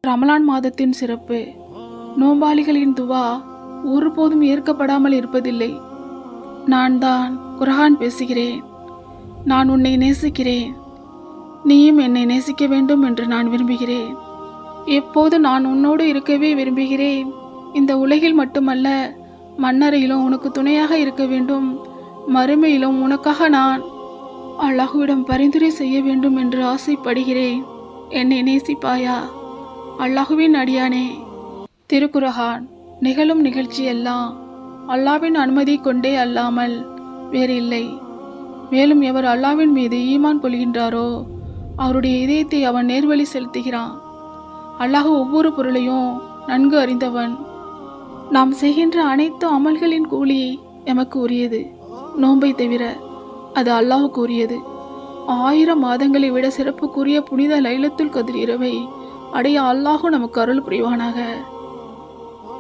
ரமலான் மாதத்தின் சிறப்பு. நோம்பாளிகளின் துவா ஒருபோதும் ஏற்கப்படாமல் இருப்பதில்லை. நான் தான் குர்ஆன் பேசுகிறேன். நான் உன்னை நேசிக்கிறேன், நீயும் என்னை நேசிக்க வேண்டும் என்று நான் விரும்புகிறேன். எப்போது நான் உன்னோடு இருக்கவே விரும்புகிறேன். இந்த உலகில் மட்டுமல்ல, மன்னரையிலும் உனக்கு துணையாக இருக்க வேண்டும். மறுமையிலும் உனக்காக நான் அல்லாஹுவிடம் பரிந்துரை செய்ய வேண்டும் என்று ஆசைப்படுகிறேன். என்னை நேசிப்பாயா? அல்லாஹுவின் அடியானே. திருக்குர்ஆன் நிகழும் நிகழ்ச்சியெல்லாம் அல்லாஹ்வின் அனுமதி கொண்டே அல்லாமல் வேறில்லை. மேலும் எவர் அல்லாஹ்வின் மீது ஈமான் கொள்கின்றாரோ அவருடைய இதயத்தை அவன் நேர்வழி செலுத்துகிறான். அல்லாஹ் ஒவ்வொரு பொருளையும் நன்கு அறிந்தவன். நாம் செய்கின்ற அனைத்து அமல்களின் கூலி எமக்கு உரியது. நோன்பை தவிர அது அல்லாஹுக்கு உரியது. 1000 மாதங்களை விட சிறப்புக்குரிய புனித லைலத்துல் கத்ர் இரவை அடைய அல்லாஹ் நமக்கு அருள் புரிவானாக.